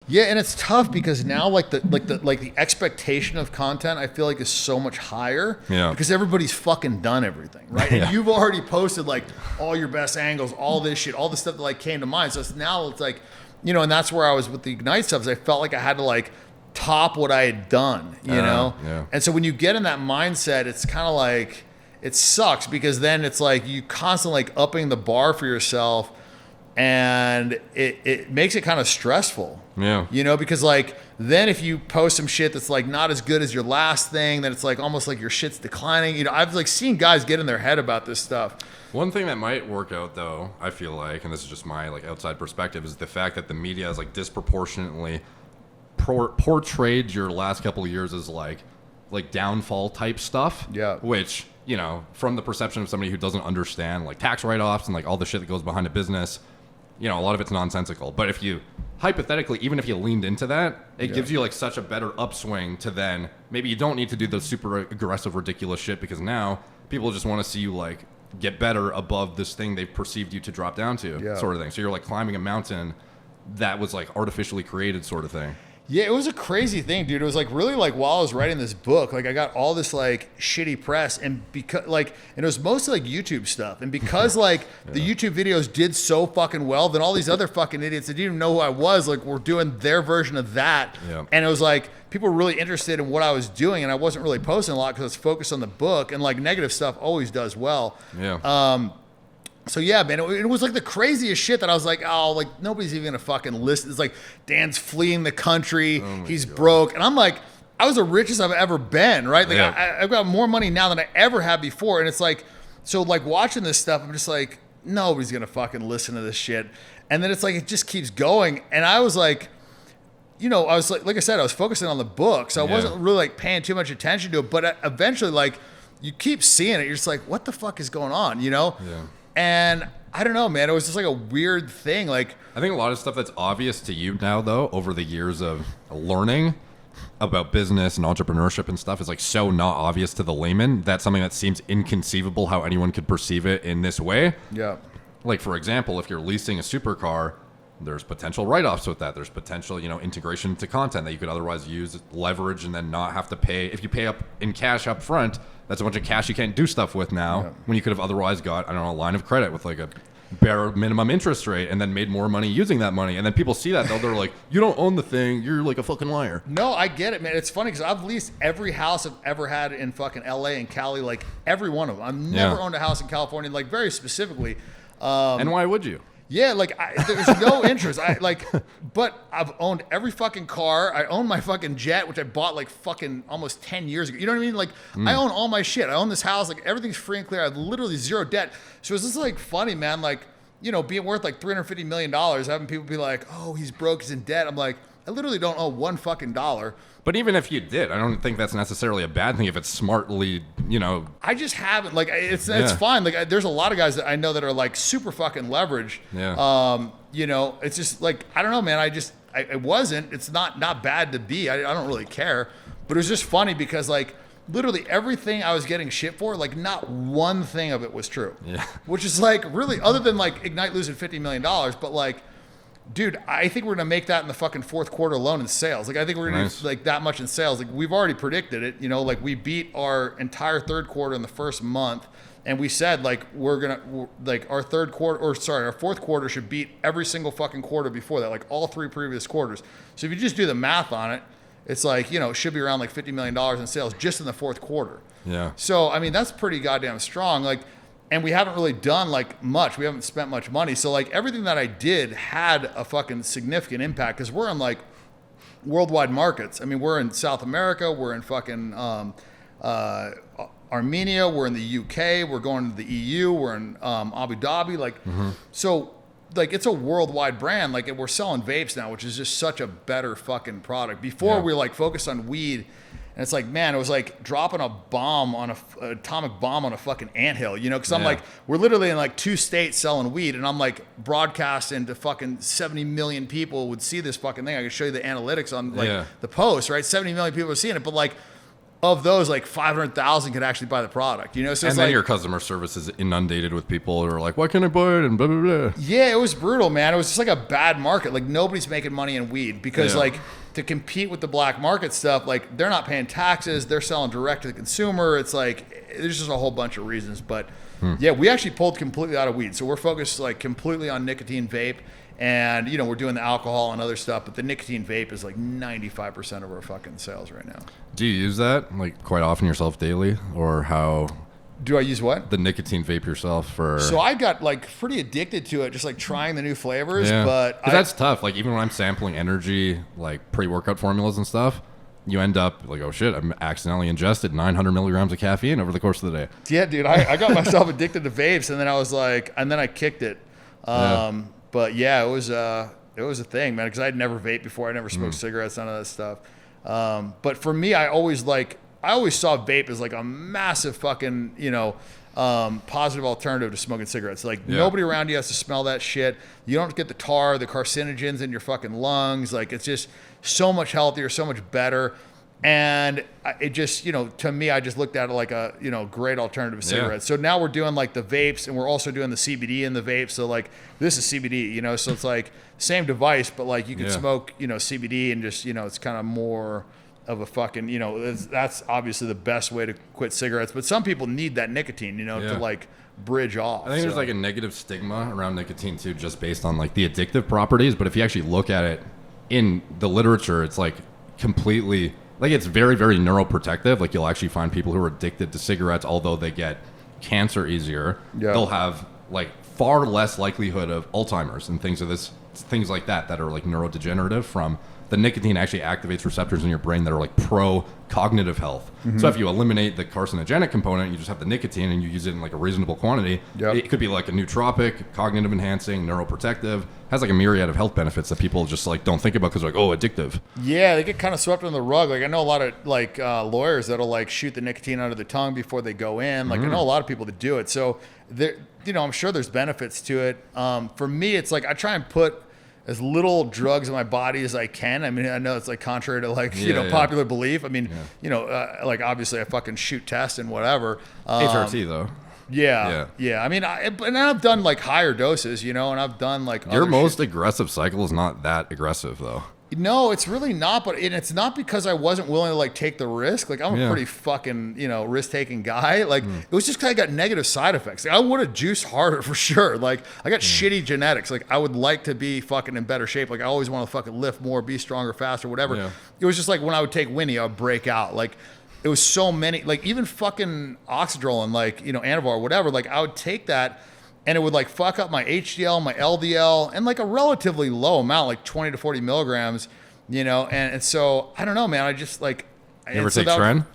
Yeah, and it's tough because now the expectation of content I feel like is so much higher. Yeah. Because everybody's fucking done everything, right? Yeah. And you've already posted like all your best angles, all this shit, all the stuff that like came to mind. So now it's like, and that's where I was with the Ignite subs. I felt like I had to like top what I had done, you know? Yeah. And so when you get in that mindset, it's kind of like, it sucks because then it's like you constantly like upping the bar for yourself. And it makes it kind of stressful. Yeah. Because like then if you post some shit that's like not as good as your last thing, then it's like almost like your shit's declining. I've like seen guys get in their head about this stuff. One thing that might work out though, I feel like, and this is just my like outside perspective, is the fact that the media has like disproportionately portrayed your last couple of years as like downfall type stuff. Yeah. Which, from the perception of somebody who doesn't understand like tax write-offs and like all the shit that goes behind a business, a lot of it's nonsensical. But if you, hypothetically, even if you leaned into that, it gives you like such a better upswing to then maybe you don't need to do the super aggressive, ridiculous shit because now people just want to see you like get better above this thing they've perceived you to drop down to, sort of thing. So you're like climbing a mountain that was like artificially created sort of thing. Yeah, it was a crazy thing, dude. It was like really like while I was writing this book, like I got all this like shitty press and because like, and it was mostly like YouTube stuff. And because like the YouTube videos did so fucking well, then all these other fucking idiots that didn't even know who I was, like were doing their version of that. Yeah. And it was like, people were really interested in what I was doing. And I wasn't really posting a lot because I was focused on the book and like negative stuff always does well. Yeah. So yeah, man, it was like the craziest shit that I was like, oh, like nobody's even gonna fucking listen. It's like Dan's fleeing the country, he's broke, and I'm like, I was the richest I've ever been, right? Like I've got more money now than I ever had before, and it's like, so like watching this stuff, I'm just like, nobody's gonna fucking listen to this shit, and then it's like it just keeps going, and I was like, I was like I said, I was focusing on the book, so I wasn't really like paying too much attention to it, but eventually, like, you keep seeing it, you're just like, what the fuck is going on, Yeah. And I don't know, man. It was just like a weird thing. Like, I think a lot of stuff that's obvious to you now, though, over the years of learning about business and entrepreneurship and stuff is like so not obvious to the layman. That's something that seems inconceivable how anyone could perceive it in this way. Yeah. Like, for example, if you're leasing a supercar, there's potential write-offs with that. There's potential, integration to content that you could otherwise use, leverage, and then not have to pay. If you pay up in cash up front, that's a bunch of cash you can't do stuff with now when you could have otherwise got, I don't know, a line of credit with like a bare minimum interest rate and then made more money using that money. And then people see that, though, they're like, you don't own the thing. You're like a fucking liar. No, I get it, man. It's funny because I've leased every house I've ever had in fucking LA and Cali, like every one of them. I've never owned a house in California, like very specifically. And why would you? Yeah, like there's no interest. But I've owned every fucking car. I own my fucking jet, which I bought like fucking almost 10 years ago. You know what I mean? Like I own all my shit. I own this house. Like everything's free and clear. I have literally zero debt. So it's just like funny, man. Like, being worth like $350 million, having people be like, oh, he's broke, he's in debt. I'm like, I literally don't owe one fucking dollar. But even if you did, I don't think that's necessarily a bad thing if it's smartly, I just haven't. Like, it's fine. Like, there's a lot of guys that I know that are like super fucking leveraged. Yeah. It's just like, I don't know, man. I wasn't. It's not bad to be. I don't really care. But it was just funny because like literally everything I was getting shit for, like not one thing of it was true. Yeah. Which is like really, other than like Ignite losing $50 million, but like, dude, I think we're going to make that in the fucking fourth quarter alone in sales. Like, I think we're going to do like that much in sales. Like, we've already predicted it, like we beat our entire third quarter in the first month. And we said like, our fourth quarter should beat every single fucking quarter before that, like all three previous quarters. So if you just do the math on it, it's like, it should be around like $50 million in sales just in the fourth quarter. Yeah. So, I mean, that's pretty goddamn strong. Like, and we haven't really done like much. We haven't spent much money. So like everything that I did had a fucking significant impact because we're in like worldwide markets. I mean, we're in South America. We're in fucking Armenia. We're in the UK. We're going to the EU. We're in Abu Dhabi. Like, so like it's a worldwide brand. Like, and we're selling vapes now, which is just such a better fucking product. Before we were like focused on weed. And it's like, man, it was like dropping a bomb on an atomic bomb on a fucking anthill, because I'm like, we're literally in like 2 states selling weed, and I'm like broadcasting to fucking 70 million people would see this fucking thing. I can show you the analytics on like the post, right? 70 million people are seeing it, but like of those, like 500,000 could actually buy the product, you know? So and it's then like, your customer service is inundated with people who are like, why can't I buy it? And blah, blah, blah. yeah, it was brutal, man. It was just like a bad market. Like nobody's making money in weed because like to compete with the black market stuff, like they're not paying taxes. They're selling direct to the consumer. It's like, there's just a whole bunch of reasons. But yeah, we actually pulled completely out of weed. So we're focused like completely on nicotine vape. And, you know, we're doing the alcohol and other stuff, but the nicotine vape is like 95% of our fucking sales right now. Do you use that like quite often yourself daily, or how? Do I use what? The nicotine vape yourself for? So I got like pretty addicted to it, just like trying the new flavors. Yeah. But that's tough. Like even when I'm sampling energy, like pre-workout formulas and stuff, you end up like, oh shit, I accidentally ingested 900 milligrams of caffeine over the course of the day. Yeah, dude, I got myself addicted to vapes, and then I was like, and then I kicked it. But yeah, it was a thing, man, because I'd never vaped before. I never smoked cigarettes, none of that stuff. But for me, I always saw vape as like a massive fucking, you know, positive alternative to smoking cigarettes. Like nobody around you has to smell that shit. You don't get the tar, the carcinogens in your fucking lungs. Like it's just so much healthier, so much better. And it just, you know, to me, I just looked at it like a, you know, great alternative to cigarettes. So now we're doing like the vapes, and we're also doing the CBD in the vapes. So like this is CBD, you know, so it's like same device, but like you can smoke, you know, CBD and just, you know, it's kind of more of a fucking, you know, that's obviously the best way to quit cigarettes. But some people need that nicotine, you know, to like bridge off. I think there's like a negative stigma around nicotine too, just based on like the addictive properties. But if you actually look at it in the literature, it's like completely... Like it's very, very neuroprotective. Like you'll actually find people who are addicted to cigarettes, although they get cancer easier, they'll have like far less likelihood of Alzheimer's and things like that are like neurodegenerative from the nicotine actually activates receptors in your brain that are like pro-cognitive health. So if you eliminate the carcinogenic component, you just have the nicotine and you use it in like a reasonable quantity, it could be like a nootropic, cognitive enhancing, neuroprotective, has like a myriad of health benefits that people just like don't think about because they're like, oh, addictive. Yeah, they get kind of swept under the rug. Like I know a lot of like lawyers that'll like shoot the nicotine under the tongue before they go in. Like I know a lot of people that do it. So there, you know, I'm sure there's benefits to it. For me, it's like I try and put as little drugs in my body as I can. I mean, I know it's like contrary to like, you know, popular belief. I mean, you know, like obviously I fucking shoot tests and whatever. HRT though. Yeah. I mean, and I've done like higher doses, you know, and I've done like your most aggressive cycle is not that aggressive though. No, it's really not, but it's not because I wasn't willing to like take the risk. Like I'm a pretty fucking, you know, risk-taking guy. Like it was just because I got negative side effects. Like, I would have juiced harder for sure. Like I got shitty genetics. Like I would like to be fucking in better shape. Like I always want to fucking lift more, be stronger, faster, whatever. It was just like when I would take Winnie, I would break out. Like it was so many, like even fucking Oxydrol and like, you know, Anavar, whatever. Like I would take that, and it would like fuck up my HDL, my LDL, and like a relatively low amount, like 20 to 40 milligrams, you know? And so, I don't know, man. I just like... You ever take Tren?